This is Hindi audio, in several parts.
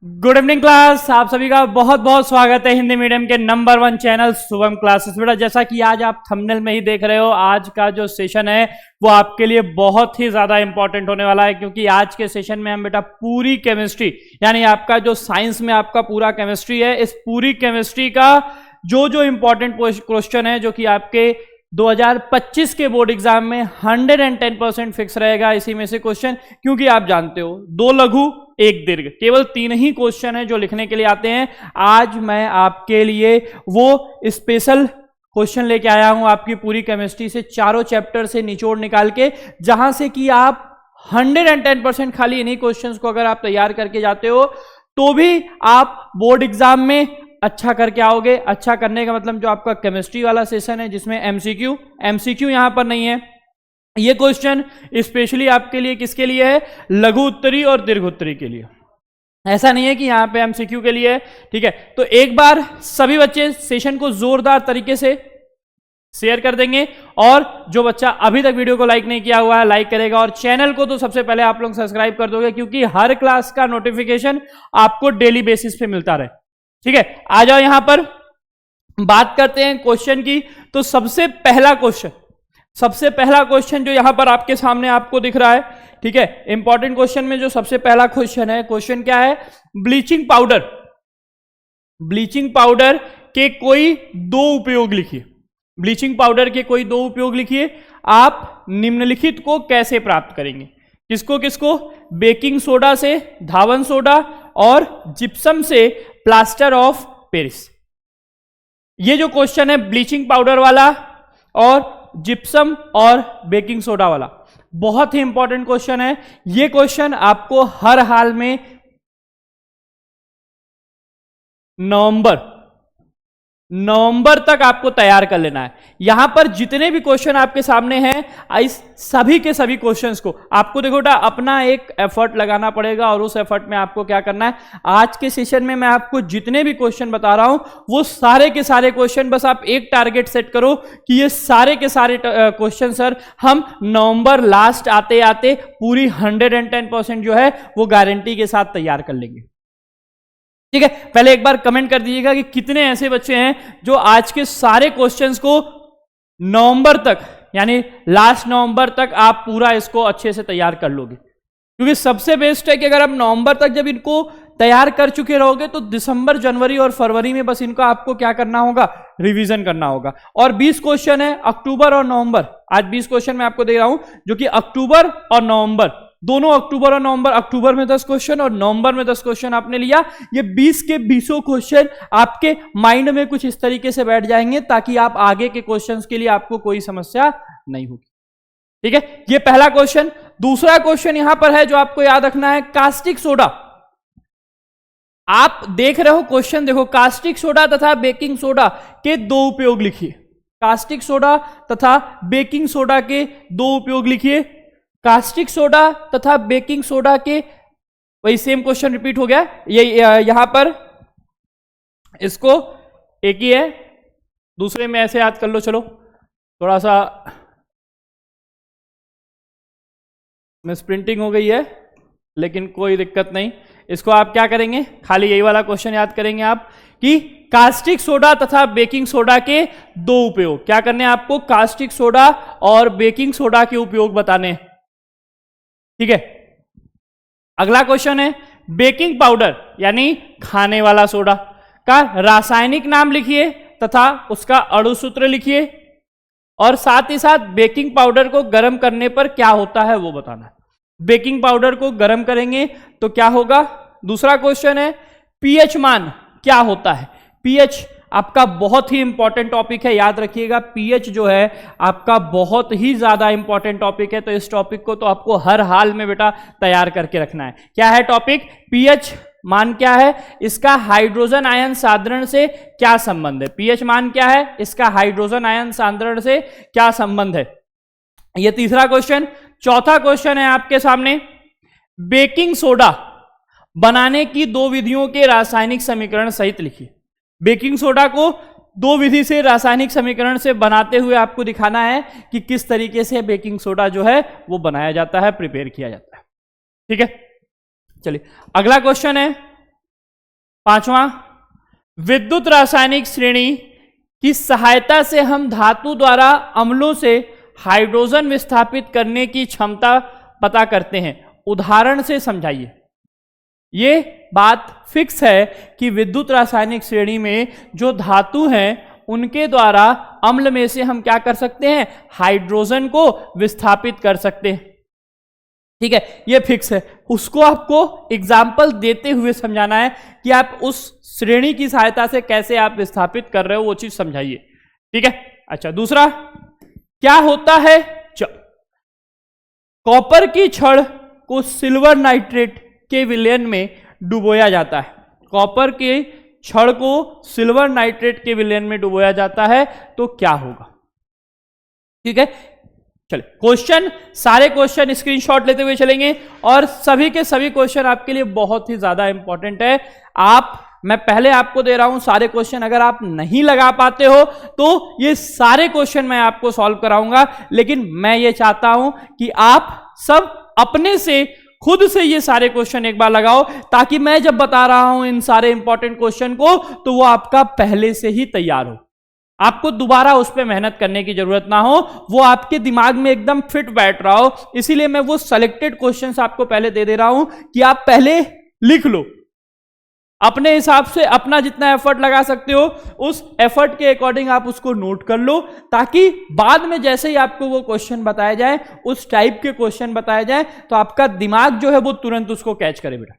Good evening class. आप सभी का बहुत बहुत स्वागत है हिंदी मीडियम के नंबर 1 चैनल शुभम क्लासेस। बेटा जैसा कि आज आप थंबनेल में ही देख रहे हो, आज का जो सेशन है वो आपके लिए बहुत ही ज्यादा इंपॉर्टेंट होने वाला है, क्योंकि आज के सेशन में हम बेटा पूरी केमिस्ट्री, यानी आपका जो साइंस में आपका पूरा केमिस्ट्री है, इस पूरी केमिस्ट्री का जो इंपॉर्टेंट क्वेश्चन है जो कि आपके 2025 के बोर्ड एग्जाम में 110% फिक्स रहेगा, इसी में से क्वेश्चन, क्योंकि आप जानते हो 2 लघु 1 दीर्घ, केवल 3 ही क्वेश्चन है जो लिखने के लिए आते हैं। आज मैं आपके लिए वो स्पेशल क्वेश्चन लेके आया हूं, आपकी पूरी केमिस्ट्री से चारों चैप्टर से निचोड़ निकाल के, जहां से कि आप 110% खाली इन्हीं क्वेश्चंस को अगर आप तैयार करके जाते हो तो भी आप बोर्ड एग्जाम में अच्छा करके आओगे। अच्छा करने का मतलब जो आपका केमिस्ट्री वाला सेशन है जिसमें एमसीक्यू यहां पर नहीं है, ये क्वेश्चन स्पेशली आपके लिए किसके लिए है? लघु उत्तरी और दीर्घ उत्तरी के लिए। ऐसा नहीं है कि यहां पे एमसीक्यू के लिए है, ठीक है। तो एक बार सभी बच्चे सेशन को जोरदार तरीके से शेयर कर देंगे, और जो बच्चा अभी तक वीडियो को लाइक नहीं किया हुआ है लाइक करेगा, और चैनल को तो सबसे पहले आप लोग सब्सक्राइब कर दोगे, क्योंकि हर क्लास का नोटिफिकेशन आपको डेली बेसिस पे मिलता रहे, ठीक है। आ जाओ यहां पर बात करते हैं क्वेश्चन की। तो सबसे पहला क्वेश्चन जो यहां पर आपके सामने आपको दिख रहा है, ठीक है, इंपॉर्टेंट क्वेश्चन में जो सबसे पहला क्वेश्चन है, क्वेश्चन क्या है? ब्लीचिंग पाउडर के कोई 2 उपयोग लिखिए। ब्लीचिंग पाउडर के कोई 2 उपयोग लिखिए। आप निम्नलिखित को कैसे प्राप्त करेंगे? किसको? बेकिंग सोडा से धावन सोडा और जिप्सम से प्लास्टर ऑफ पेरिस। ये जो क्वेश्चन है ब्लीचिंग पाउडर वाला और जिप्सम और बेकिंग सोडा वाला, बहुत ही इंपॉर्टेंट क्वेश्चन है। ये क्वेश्चन आपको हर हाल में नवंबर तक आपको तैयार कर लेना है। यहां पर जितने भी क्वेश्चन आपके सामने हैं, इस सभी के सभी क्वेश्चंस को आपको देखो बेटा अपना एक एफर्ट लगाना पड़ेगा, और उस एफर्ट में आपको क्या करना है? आज के सेशन में मैं आपको जितने भी क्वेश्चन बता रहा हूं वो सारे के सारे क्वेश्चन, बस आप एक टारगेट सेट करो कि ये सारे के सारे क्वेश्चन सर हम नवंबर लास्ट आते आते पूरी 110% जो है वो गारंटी के साथ तैयार कर लेंगे, ठीक है। पहले एक बार कमेंट कर दीजिएगा कि कितने ऐसे बच्चे हैं जो आज के सारे क्वेश्चंस को नवंबर तक, यानी लास्ट नवंबर तक आप पूरा इसको अच्छे से तैयार कर लोगे। क्योंकि सबसे बेस्ट है कि अगर आप नवंबर तक जब इनको तैयार कर चुके रहोगे तो दिसंबर, जनवरी और फरवरी में बस इनको आपको क्या करना होगा? रिवीजन करना होगा। और 20 क्वेश्चन है अक्टूबर और नवंबर। आज 20 क्वेश्चन मैं आपको दे रहा हूं जो कि अक्टूबर और नवंबर दोनों, अक्टूबर और नवंबर, अक्टूबर में 10 क्वेश्चन और नवंबर में 10 क्वेश्चन आपने लिया। ये 20 के 20 क्वेश्चन आपके माइंड में कुछ इस तरीके से बैठ जाएंगे ताकि आप आगे के क्वेश्चंस के लिए आपको कोई समस्या नहीं होगी, ठीक है। ये पहला क्वेश्चन। दूसरा क्वेश्चन यहां पर है जो आपको याद रखना है, कास्टिक सोडा। आप देख रहे हो क्वेश्चन, देखो, कास्टिक सोडा तथा बेकिंग सोडा के 2 उपयोग लिखिए। कास्टिक सोडा तथा बेकिंग सोडा के 2 उपयोग लिखिए। कास्टिक सोडा तथा बेकिंग सोडा के, वही सेम क्वेश्चन रिपीट हो गया, ये यहां पर इसको एक ही है, दूसरे में ऐसे याद कर लो। चलो थोड़ा सा मिसप्रिंटिंग हो गई है, लेकिन कोई दिक्कत नहीं। इसको आप क्या करेंगे? खाली यही वाला क्वेश्चन याद करेंगे आप कि कास्टिक सोडा तथा बेकिंग सोडा के 2 उपयोग क्या करने हैं आपको? कास्टिक सोडा और बेकिंग सोडा के उपयोग बताने, ठीक है। अगला क्वेश्चन है, बेकिंग पाउडर यानी खाने वाला सोडा का रासायनिक नाम लिखिए तथा उसका अणुसूत्र लिखिए, और साथ ही साथ बेकिंग पाउडर को गर्म करने पर क्या होता है वो बताना है। बेकिंग पाउडर को गर्म करेंगे तो क्या होगा? दूसरा क्वेश्चन है, पीएच मान क्या होता है? पीएच आपका बहुत ही इंपॉर्टेंट टॉपिक है, याद रखिएगा। पीएच जो है आपका बहुत ही ज्यादा इंपॉर्टेंट टॉपिक है, तो इस टॉपिक को तो आपको हर हाल में बेटा तैयार करके रखना है। क्या है टॉपिक? पीएच मान क्या है, इसका हाइड्रोजन आयन सांद्रण से क्या संबंध है? पीएच मान क्या है, इसका हाइड्रोजन आयन सांद्रण से क्या संबंध है? यह तीसरा क्वेश्चन। चौथा क्वेश्चन है आपके सामने, बेकिंग सोडा बनाने की 2 विधियों के रासायनिक समीकरण सहित लिखिए। बेकिंग सोडा को 2 विधि से रासायनिक समीकरण से बनाते हुए आपको दिखाना है कि किस तरीके से बेकिंग सोडा जो है वो बनाया जाता है, प्रिपेयर किया जाता है, ठीक है। चलिए अगला क्वेश्चन है, 5वां, विद्युत रासायनिक श्रेणी की सहायता से हम धातु द्वारा अम्लों से हाइड्रोजन विस्थापित करने की क्षमता पता करते हैं, उदाहरण से समझाइए। ये बात फिक्स है कि विद्युत रासायनिक श्रेणी में जो धातु हैं उनके द्वारा अम्ल में से हम क्या कर सकते हैं, हाइड्रोजन को विस्थापित कर सकते हैं। ठीक है, ये फिक्स है। उसको आपको एग्जाम्पल देते हुए समझाना है कि आप उस श्रेणी की सहायता से कैसे आप विस्थापित कर रहे हो, वो चीज समझाइए। ठीक है, अच्छा दूसरा, क्या होता है कॉपर की छड़ को सिल्वर नाइट्रेट के विलयन में डुबोया जाता है। कॉपर के छड़ को सिल्वर नाइट्रेट के विलयन में डुबोया जाता है तो क्या होगा। ठीक है, चले क्वेश्चन, सारे क्वेश्चन स्क्रीनशॉट लेते हुए चलेंगे और सभी के सभी क्वेश्चन आपके लिए बहुत ही ज्यादा इंपॉर्टेंट है। मैं पहले आपको दे रहा हूं सारे क्वेश्चन, अगर आप नहीं लगा पाते हो तो ये सारे क्वेश्चन मैं आपको सॉल्व कराऊंगा, लेकिन मैं ये चाहता हूं कि आप सब अपने से खुद से ये सारे क्वेश्चन एक बार लगाओ, ताकि मैं जब बता रहा हूं इन सारे इंपॉर्टेंट क्वेश्चन को तो वो आपका पहले से ही तैयार हो, आपको दोबारा उस पर मेहनत करने की जरूरत ना हो, वो आपके दिमाग में एकदम फिट बैठ रहा हो। इसीलिए मैं वो सेलेक्टेड क्वेश्चंस आपको पहले दे रहा हूं कि आप पहले लिख लो, अपने हिसाब से अपना जितना एफर्ट लगा सकते हो उस एफर्ट के अकॉर्डिंग आप उसको नोट कर लो, ताकि बाद में जैसे ही आपको वो क्वेश्चन बताया जाए, उस टाइप के क्वेश्चन बताया जाए, तो आपका दिमाग जो है वो तुरंत उसको कैच करे बेटा।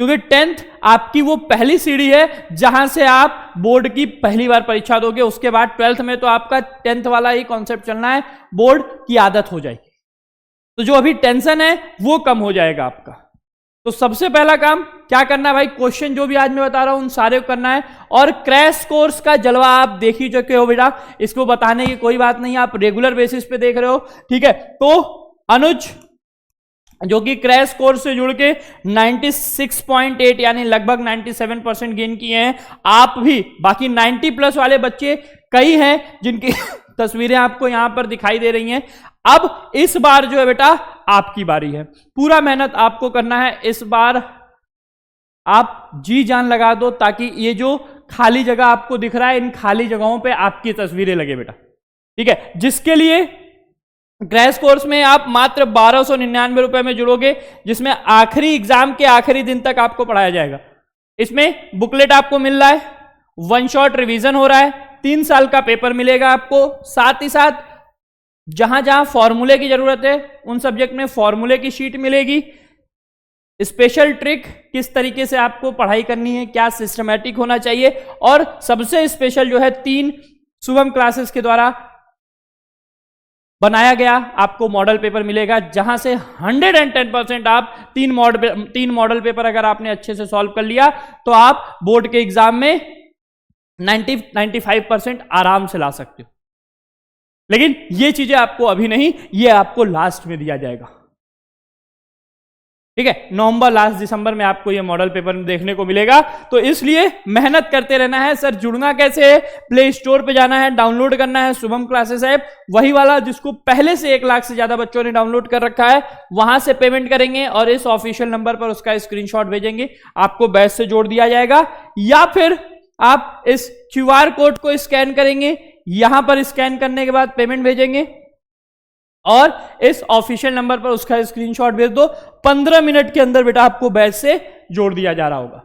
क्योंकि 10th आपकी वो पहली सीढ़ी है जहां से आप बोर्ड की पहली बार परीक्षा दोगे। उसके बाद 12th में तो आपका 10th वाला ही कॉन्सेप्ट चलना है, बोर्ड की आदत हो जाएगी, तो जो अभी टेंशन है वो कम हो जाएगा आपका। तो सबसे पहला काम क्या करना है भाई, क्वेश्चन जो भी आज मैं बता रहा हूं उन सारे को करना है। और क्रैश कोर्स का जलवा आप देख ही चुके हो बेटा, इसको बताने की कोई बात नहीं है, आप रेगुलर बेसिस पे देख रहे हो। ठीक है, तो अनुज जो कि क्रैश कोर्स से जुड़ के 96.8 यानी लगभग 97% गेन किए हैं, आप भी बाकी 90+ वाले बच्चे कई हैं जिनकी तस्वीरें आपको यहां पर दिखाई दे रही हैं। अब इस बार जो है बेटा आपकी बारी है, पूरा मेहनत आपको करना है। इस बार आप जी जान लगा दो, ताकि ये जो खाली जगह आपको दिख रहा है इन खाली जगहों पे आपकी तस्वीरें लगे बेटा। ठीक है, जिसके लिए क्रैश कोर्स में आप मात्र 1299 रुपए में जुड़ोगे, जिसमें आखिरी एग्जाम के आखिरी दिन तक आपको पढ़ाया जाएगा। इसमें बुकलेट आपको मिल रहा है, 1 शॉट रिवीजन हो रहा है, 3 साल का पेपर मिलेगा आपको, साथ ही साथ जहां जहां फॉर्मूले की जरूरत है उन सब्जेक्ट में फॉर्मूले की शीट मिलेगी। स्पेशल ट्रिक, किस तरीके से आपको पढ़ाई करनी है, क्या सिस्टमैटिक होना चाहिए, और सबसे स्पेशल जो है 3 शुभम क्लासेस के द्वारा बनाया गया आपको मॉडल पेपर मिलेगा, जहां से 110% आप 3 मॉडल पेपर अगर आपने अच्छे से सॉल्व कर लिया तो आप बोर्ड के एग्जाम में 90-95% आराम से ला सकते हो। लेकिन ये चीजें आपको अभी नहीं, ये आपको लास्ट में दिया जाएगा। ठीक है, नवंबर लास्ट दिसंबर में आपको ये मॉडल पेपर देखने को मिलेगा। तो इसलिए मेहनत करते रहना है। सर जुड़ना कैसे है, प्ले स्टोर पे जाना है, डाउनलोड करना है शुभम क्लासेस ऐप, वही वाला जिसको पहले से 1 लाख से ज्यादा बच्चों ने डाउनलोड कर रखा है, वहां से पेमेंट करेंगे और इस ऑफिशियल नंबर पर उसका स्क्रीनशॉट भेजेंगे, आपको बैच से जोड़ दिया जाएगा। या फिर आप इस QR कोड को स्कैन करेंगे, यहां पर स्कैन करने के बाद पेमेंट भेजेंगे और इस ऑफिशियल नंबर पर उसका स्क्रीनशॉट भेज दो। 15 मिनट के अंदर बेटा आपको बैच से जोड़ दिया जा रहा होगा।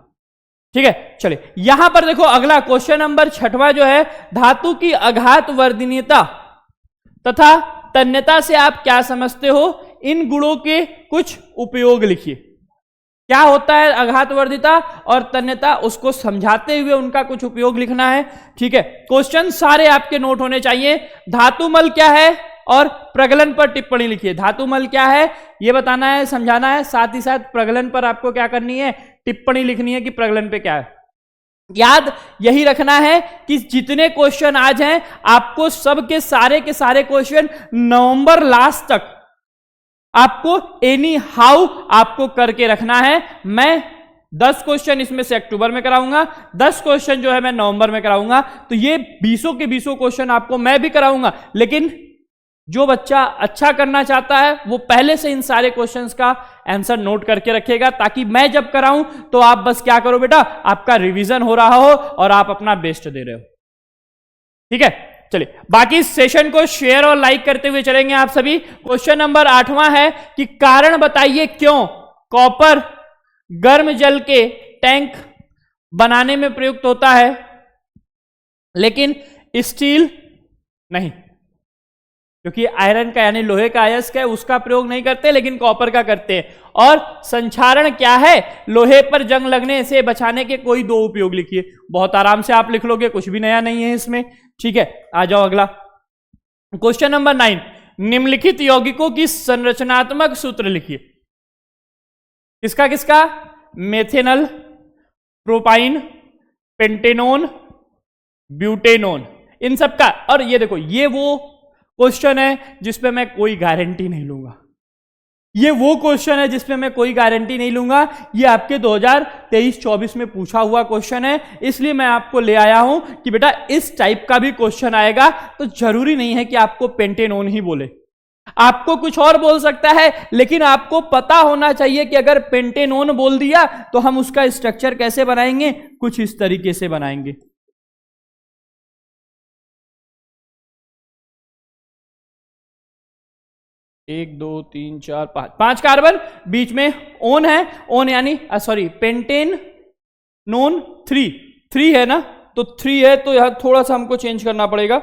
ठीक है, चलिए यहां पर देखो अगला क्वेश्चन नंबर 6वां जो है, धातु की आघात वर्धनीयता तथा तन्यता से आप क्या समझते हो, इन गुणों के कुछ उपयोग लिखिए। क्या होता है आघातवर्धिता और तन्यता, उसको समझाते हुए उनका कुछ उपयोग लिखना है। ठीक है, क्वेश्चन सारे आपके नोट होने चाहिए। धातुमल क्या है और प्रगलन पर टिप्पणी लिखिए। धातुमल क्या है ये बताना है, समझाना है, साथ ही साथ प्रगलन पर आपको क्या करनी है, टिप्पणी लिखनी है कि प्रगलन पे क्या है। याद यही रखना है कि जितने क्वेश्चन आज हैं आपको सबके सारे के सारे क्वेश्चन नवंबर लास्ट तक आपको एनी हाउ आपको करके रखना है। मैं 10 क्वेश्चन इसमें से अक्टूबर में कराऊंगा, 10 क्वेश्चन जो है मैं नवंबर में कराऊंगा। तो ये 20 के 20 क्वेश्चन आपको मैं भी कराऊंगा, लेकिन जो बच्चा अच्छा करना चाहता है वो पहले से इन सारे क्वेश्चंस का आंसर नोट करके रखेगा, ताकि मैं जब कराऊं तो आप बस क्या करो बेटा, आपका रिवीजन हो रहा हो और आप अपना बेस्ट दे रहे हो। ठीक है, चलिए बाकी सेशन को शेयर और लाइक करते हुए चलेंगे आप सभी। क्वेश्चन नंबर 8वां है कि कारण बताइए क्यों कॉपर गर्म जल के टैंक बनाने में प्रयुक्त होता है लेकिन स्टील नहीं, क्योंकि आयरन का यानी लोहे का अयस्क है उसका प्रयोग नहीं करते लेकिन कॉपर का करते हैं। और संक्षारण क्या है, लोहे पर जंग लगने से बचाने के कोई दो उपयोग लिखिए। बहुत आराम से आप लिख लोगे, कुछ भी नया नहीं है इसमें। ठीक है, आ जाओ अगला क्वेश्चन नंबर 9, निम्नलिखित यौगिकों की संरचनात्मक सूत्र लिखिए। किसका किसका, मेथेनल, प्रोपाइन, पेंटेनोन, ब्यूटेनोन, इन सब का। और ये देखो, ये वो क्वेश्चन है जिसपे मैं कोई गारंटी नहीं लूंगा, ये वो क्वेश्चन है जिसपे मैं कोई गारंटी नहीं लूंगा। ये आपके 2023-24 में पूछा हुआ क्वेश्चन है, इसलिए मैं आपको ले आया हूं कि बेटा इस टाइप का भी क्वेश्चन आएगा तो जरूरी नहीं है कि आपको पेंटेनोन ही बोले, आपको कुछ और बोल सकता है, लेकिन आपको पता होना चाहिए कि अगर पेंटेनोन बोल दिया तो हम उसका स्ट्रक्चर कैसे बनाएंगे, कुछ इस तरीके से बनाएंगे। एक दो तीन चार पांच कार्बन, बीच में ओन है, ओन यानी सॉरी पेंटेन नोन 3 है ना, तो 3 है तो यहां थोड़ा सा हमको चेंज करना पड़ेगा।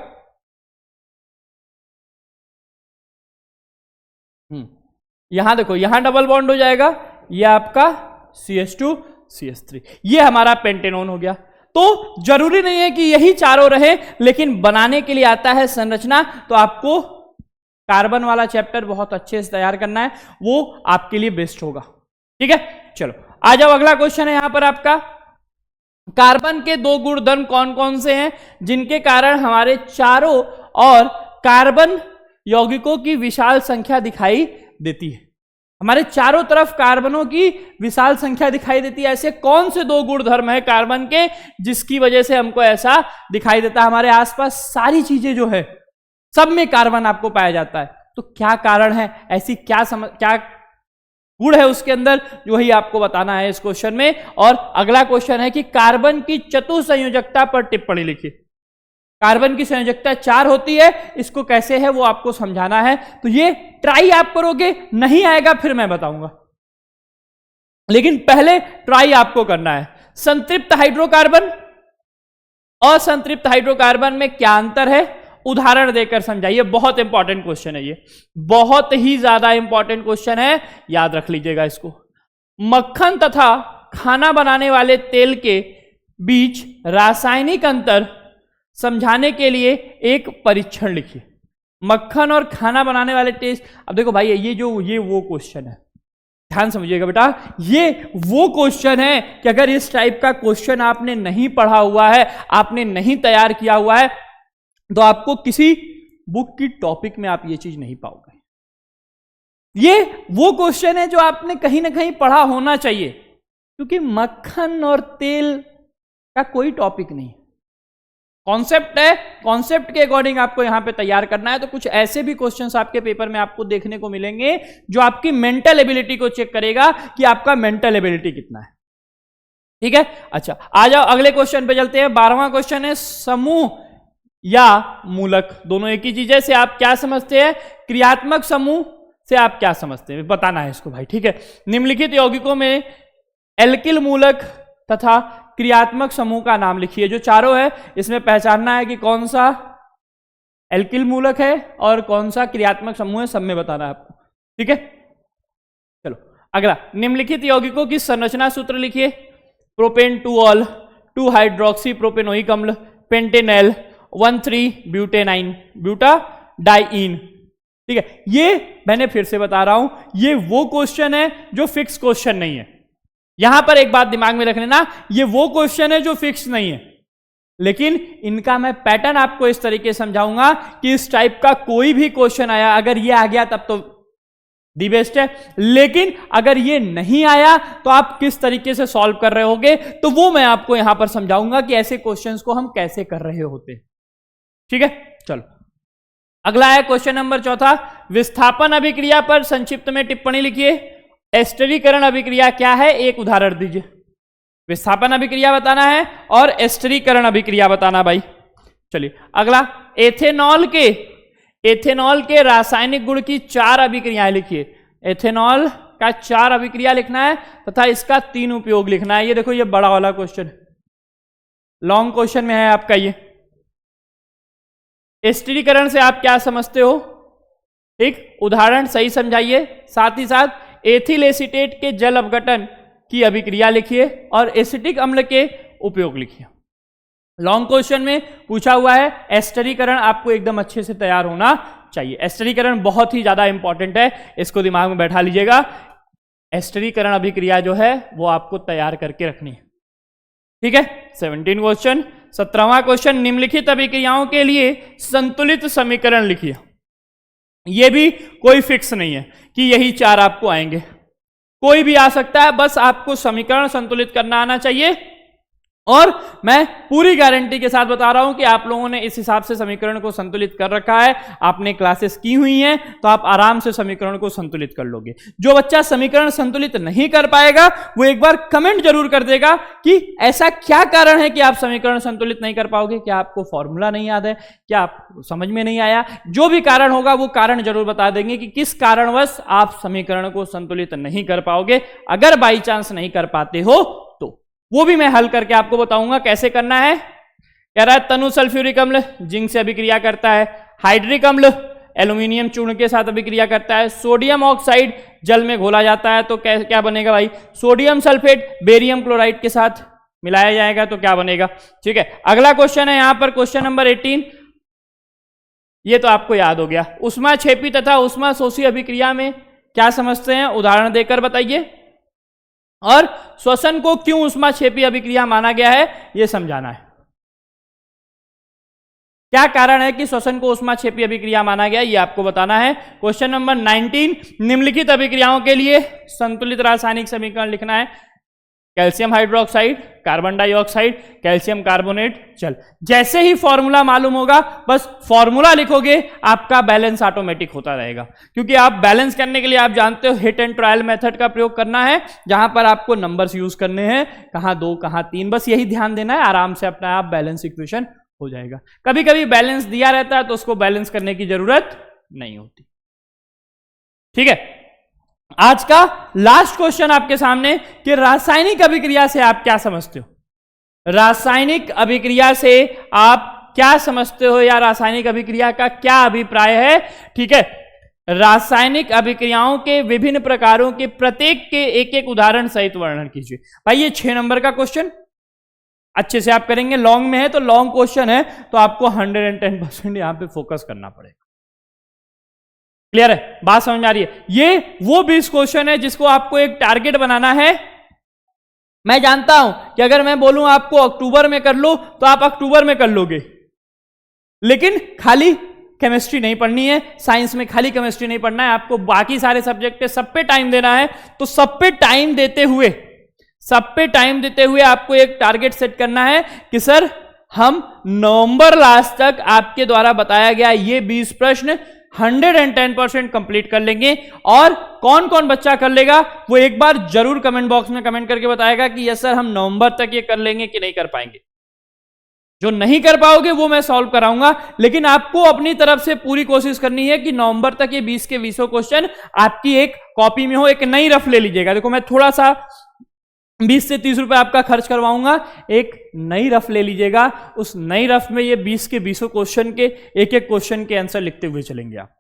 यहां देखो, यहां डबल बॉन्ड हो जाएगा, ये आपका CH2 CH3, ये हमारा पेंटेनोन हो गया। तो जरूरी नहीं है कि यही चारों रहे, लेकिन बनाने के लिए आता है संरचना, तो आपको कार्बन वाला चैप्टर बहुत अच्छे से तैयार करना है, वो आपके लिए बेस्ट होगा। ठीक है, चलो आ जाओ अगला क्वेश्चन है यहां पर आपका, कार्बन के दो गुणधर्म कौन कौन से हैं जिनके कारण हमारे चारों और कार्बन यौगिकों की विशाल संख्या दिखाई देती है। हमारे चारों तरफ कार्बनों की विशाल संख्या दिखाई देती है, ऐसे कौन से दो गुणधर्म है कार्बन के जिसकी वजह से हमको ऐसा दिखाई देता है। हमारे आसपास सारी चीजें जो है सब में कार्बन आपको पाया जाता है, तो क्या कारण है, ऐसी क्या गुण है उसके अंदर, जो ही आपको बताना है इस क्वेश्चन में। और अगला क्वेश्चन है कि कार्बन की चतुसंयोजकता पर टिप्पणी लिखिए। कार्बन की संयोजकता 4 होती है, इसको कैसे है वो आपको समझाना है, तो ये ट्राई आप करोगे, नहीं आएगा फिर मैं बताऊंगा, लेकिन पहले ट्राई आपको करना है। संतृप्त हाइड्रोकार्बन और संतृप्त हाइड्रोकार्बन में क्या अंतर है, उदाहरण देकर समझाइए। बहुत इंपॉर्टेंट क्वेश्चन है ये, बहुत ही ज्यादा इंपॉर्टेंट क्वेश्चन है, याद रख लीजिएगा इसको। मक्खन तथा खाना बनाने वाले तेल के बीच रासायनिक अंतर समझाने के लिए एक परीक्षण लिखिए। मक्खन और खाना बनाने वाले टेस्ट, अब देखो भाई ये वो क्वेश्चन है, ध्यान समझिएगा बेटा, ये वो क्वेश्चन है कि अगर इस टाइप का क्वेश्चन आपने नहीं पढ़ा हुआ है, आपने नहीं तैयार किया हुआ है, तो आपको किसी बुक की टॉपिक में आप ये चीज नहीं पाओगे। ये वो क्वेश्चन है जो आपने कहीं ना कहीं पढ़ा होना चाहिए, क्योंकि मक्खन और तेल का कोई टॉपिक नहीं, कॉन्सेप्ट है, कॉन्सेप्ट के अकॉर्डिंग आपको यहां पे तैयार करना है। तो कुछ ऐसे भी क्वेश्चंस आपके पेपर में आपको देखने को मिलेंगे जो आपकी मेंटल एबिलिटी को चेक करेगा कि आपका मेंटल एबिलिटी कितना है। ठीक है, अच्छा आ जाओ अगले क्वेश्चन पे चलते हैं। 12वां क्वेश्चन है, समूह या मूलक दोनों एक ही चीज है, से आप क्या समझते हैं, क्रियात्मक समूह से आप क्या समझते हैं, बताना है इसको भाई। ठीक है, निम्नलिखित यौगिकों में एल्किल मूलक तथा क्रियात्मक समूह का नाम लिखिए। जो चारों है इसमें पहचानना है कि कौन सा एल्किल मूलक है और कौन सा क्रियात्मक समूह है, सब में बताना है आपको। ठीक है, चलो अगला, निम्नलिखित यौगिकों की संरचना सूत्र लिखिए। प्रोपेन 2ऑल, 2 हाइड्रोक्सी प्रोपेनोइक अम्ल, पेंटेनल, 1,3 ब्यूटेनाइन, ब्यूटाडाइइन। ठीक है, ये मैंने फिर से बता रहा हूं, ये वो क्वेश्चन है जो फिक्स क्वेश्चन नहीं है। यहां पर एक बात दिमाग में रख लेना, ये वो क्वेश्चन है जो फिक्स नहीं है, लेकिन इनका मैं पैटर्न आपको इस तरीके से समझाऊंगा कि इस टाइप का कोई भी क्वेश्चन आया, अगर ये आ गया तब तो दी बेस्ट है, लेकिन अगर ये नहीं आया तो आप किस तरीके से सॉल्व कर रहे होगे, तो वो मैं आपको यहां पर समझाऊंगा कि ऐसे क्वेश्चंस को हम कैसे कर रहे होते। ठीक है, चलो अगला है क्वेश्चन नंबर चौथा, विस्थापन अभिक्रिया पर संक्षिप्त में टिप्पणी लिखिए। एस्टरीकरण अभिक्रिया क्या है, एक उदाहरण दीजिए। विस्थापन अभिक्रिया बताना है और एस्टरीकरण अभिक्रिया बताना भाई। चलिए अगला, एथेनॉल के रासायनिक गुण की 4 अभिक्रियाएं लिखिए। एथेनॉल का 4 अभिक्रिया लिखना है तथा इसका 3 उपयोग लिखना है। ये देखो, ये बड़ा वाला क्वेश्चन, लॉन्ग क्वेश्चन में है आपका ये। एस्टरीकरण से आप क्या समझते हो, ठीक, उदाहरण सही समझाइए। साथ ही साथ एथिल एसीटेट के जल अपघटन की अभिक्रिया लिखिए और एसिटिक अम्ल के उपयोग लिखिए। लॉन्ग क्वेश्चन में पूछा हुआ है। एस्टरीकरण आपको एकदम अच्छे से तैयार होना चाहिए। एस्टरीकरण बहुत ही ज्यादा इंपॉर्टेंट है, इसको दिमाग में बैठा लीजिएगा। एस्टरीकरण अभिक्रिया जो है वो आपको तैयार करके रखनी है, ठीक है। 17 क्वेश्चन। 17वां क्वेश्चन, निम्नलिखित अभिक्रियाओं के लिए संतुलित समीकरण लिखिए। यह भी कोई फिक्स नहीं है कि यही 4 आपको आएंगे, कोई भी आ सकता है, बस आपको समीकरण संतुलित करना आना चाहिए। और मैं पूरी गारंटी के साथ बता रहा हूं कि आप लोगों ने इस हिसाब से समीकरण को संतुलित कर रखा है, आपने क्लासेस की हुई हैं, तो आप आराम से समीकरण को संतुलित कर लोगे। जो बच्चा समीकरण संतुलित नहीं कर पाएगा वो एक बार कमेंट जरूर कर देगा कि ऐसा क्या कारण है कि आप समीकरण संतुलित नहीं कर पाओगे। क्या आपको फॉर्मूला नहीं याद है, क्या आप समझ में नहीं आया, जो भी कारण होगा वो कारण जरूर बता देंगे कि किस कारणवश आप समीकरण को संतुलित नहीं कर पाओगे। अगर बाई चांस नहीं कर पाते हो तो वो भी मैं हल करके आपको बताऊंगा कैसे करना है। कह रहा है तनु सल्फ्यूरिक अम्ल जिंक से अभिक्रिया करता है, हाइड्रिक अम्ल एल्यूमिनियम चूर्ण के साथ अभिक्रिया करता है, सोडियम ऑक्साइड जल में घोला जाता है तो क्या बनेगा भाई, सोडियम सल्फेट बेरियम क्लोराइड के साथ मिलाया जाएगा तो क्या बनेगा, ठीक है। अगला क्वेश्चन है यहां पर क्वेश्चन नंबर 18, ये तो आपको याद हो गया। उष्मा छेपी तथा उष्मा शोषी अभिक्रिया में क्या समझते हैं, उदाहरण देकर बताइए। और श्वसन को क्यों उष्मा छेपी अभिक्रिया माना गया है यह समझाना है। क्या कारण है कि श्वसन को उष्मा छेपी अभिक्रिया माना गया, यह आपको बताना है। क्वेश्चन नंबर 19, निम्नलिखित अभिक्रियाओं के लिए संतुलित रासायनिक समीकरण लिखना है। Calcium hydroxide, carbon dioxide, calcium carbonate. चल, जैसे ही फॉर्मूला मालूम होगा बस फॉर्मूला लिखोगे, आपका बैलेंस ऑटोमेटिक होता रहेगा। क्योंकि आप बैलेंस करने के लिए आप जानते हो हिट एंड ट्रायल मेथड का प्रयोग करना है, जहां पर आपको नंबर्स यूज करने हैं, कहां 2 कहां 3, बस यही ध्यान देना है। आराम से अपना आप बैलेंस इक्वेशन हो जाएगा। कभी कभी बैलेंस दिया रहता है तो उसको बैलेंस करने की जरूरत नहीं होती, ठीक है। आज का लास्ट क्वेश्चन आपके सामने कि रासायनिक अभिक्रिया से आप क्या समझते हो, रासायनिक अभिक्रिया से आप क्या समझते हो या रासायनिक अभिक्रिया का क्या अभिप्राय है, ठीक है। रासायनिक अभिक्रियाओं के विभिन्न प्रकारों के प्रत्येक के एक एक उदाहरण सहित वर्णन कीजिए। भाई ये 6 नंबर का क्वेश्चन अच्छे से आप करेंगे, लॉन्ग में है तो लॉन्ग क्वेश्चन है तो आपको 110% यहां पे फोकस करना पड़ेगा। क्लियर है, बात समझ में आ रही है। ये वो 20 क्वेश्चन है जिसको आपको एक टारगेट बनाना है। मैं जानता हूं कि अगर मैं बोलूं आपको अक्टूबर में कर लो तो आप अक्टूबर में कर लोगे, लेकिन खाली केमिस्ट्री नहीं पढ़नी है, साइंस में खाली केमिस्ट्री नहीं पढ़ना है, आपको बाकी सारे सब्जेक्ट पे सब पे टाइम देना है। तो सब पे टाइम देते हुए आपको एक टारगेट सेट करना है कि सर हम नवंबर लास्ट तक आपके द्वारा बताया गया ये 20 प्रश्न 110% कंप्लीट कर लेंगे। और कौन कौन बच्चा कर लेगा वो एक बार जरूर कमेंट बॉक्स में कमेंट करके बताएगा कि यस सर हम नवंबर तक ये कर लेंगे कि नहीं कर पाएंगे। जो नहीं कर पाओगे वो मैं सॉल्व कराऊंगा, लेकिन आपको अपनी तरफ से पूरी कोशिश करनी है कि नवंबर तक ये 20 के 20 क्वेश्चन आपकी एक कॉपी में हो। एक नई रफ ले लीजिएगा, देखो मैं थोड़ा सा 20 से 30 रुपए आपका खर्च करवाऊंगा, एक नई रफ ले लीजिएगा। उस नई रफ में ये 20 के 20 क्वेश्चन के एक एक क्वेश्चन के आंसर लिखते हुए चलेंगे आप।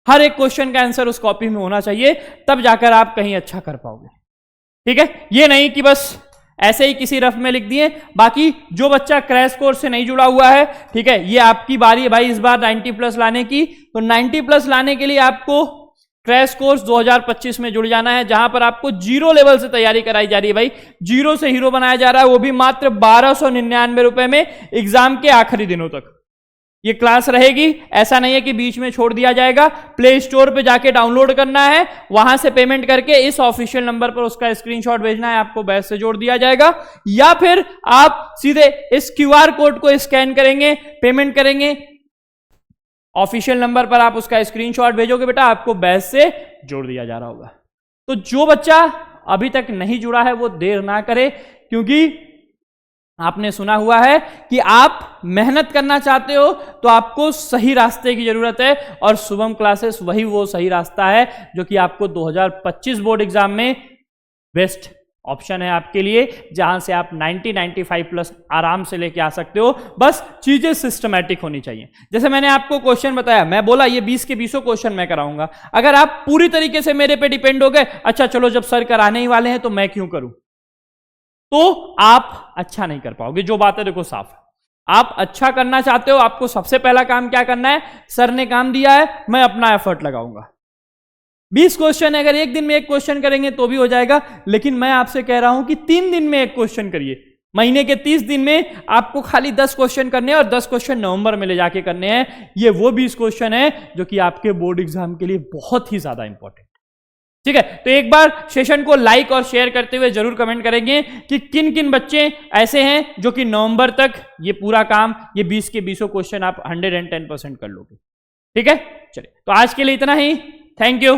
हर एक क्वेश्चन का आंसर उस कॉपी में होना चाहिए, तब जाकर आप कहीं अच्छा कर पाओगे, ठीक है। ये नहीं कि बस ऐसे ही किसी रफ में लिख दिए। बाकी जो बच्चा क्रैश कोर्स से नहीं जुड़ा हुआ है, ठीक है, ये आपकी बारी है भाई इस बार 90+ लाने की। तो 90+ लाने के लिए आपको क्रैश कोर्स 2025 में जुड़ जाना है, जहां पर आपको 0 लेवल से तैयारी कराई जा रही है। भाई 0 से हीरो बनाया जा रहा है, वो भी मात्र 1299 रुपए में एग्जाम के आखिरी दिनों तक ये क्लास रहेगी। ऐसा नहीं है कि बीच में छोड़ दिया जाएगा। प्ले स्टोर पे जाके डाउनलोड करना है, वहां से पेमेंट करके इस ऑफिशियल नंबर पर उसका स्क्रीनशॉट भेजना है, आपको बैच से जोड़ दिया जाएगा। या फिर आप सीधे इस QR कोड को स्कैन करेंगे, पेमेंट करेंगे ऑफिशियल नंबर पर आप उसका स्क्रीनशॉट भेजोगे बेटा, आपको बैच से जोड़ दिया जा रहा होगा। तो जो बच्चा अभी तक नहीं जुड़ा है वो देर ना करे, क्योंकि आपने सुना हुआ है कि आप मेहनत करना चाहते हो तो आपको सही रास्ते की जरूरत है, और शुभम क्लासेस वही वो सही रास्ता है जो कि आपको 2025 बोर्ड एग्जाम में बेस्ट ऑप्शन है आपके लिए, जहां से आप 90-95 प्लस आराम से लेके आ सकते हो। बस चीजें सिस्टमैटिक होनी चाहिए। जैसे मैंने आपको क्वेश्चन बताया, मैं बोला ये 20 के 20 क्वेश्चन मैं कराऊंगा। अगर आप पूरी तरीके से मेरे पे डिपेंड हो गए, अच्छा चलो जब सर कराने ही वाले हैं तो मैं क्यों करूं, तो आप अच्छा नहीं कर पाओगे। जो बात है देखो साफ है, आप अच्छा करना चाहते हो, आपको सबसे पहला काम क्या करना है, सर ने काम दिया है, मैं अपना एफर्ट लगाऊंगा। 20 क्वेश्चन है, अगर एक दिन में एक क्वेश्चन करेंगे तो भी हो जाएगा, लेकिन मैं आपसे कह रहा हूं कि 3 दिन में एक क्वेश्चन करिए। महीने के 30 दिन में आपको खाली 10 क्वेश्चन करने हैं, और 10 क्वेश्चन नवंबर में ले जाके करने हैं। ये वो 20 क्वेश्चन है जो कि आपके बोर्ड एग्जाम के लिए बहुत ही ज्यादा इंपॉर्टेंट। ठीक है, तो एक बार सेशन को लाइक और शेयर करते हुए जरूर कमेंट करेंगे कि किन किन बच्चे ऐसे हैं जो कि नवंबर तक ये पूरा काम, ये 20 के 20 क्वेश्चन आप 110% कर लोगे। ठीक है, चलिए तो आज के लिए इतना ही। Thank you.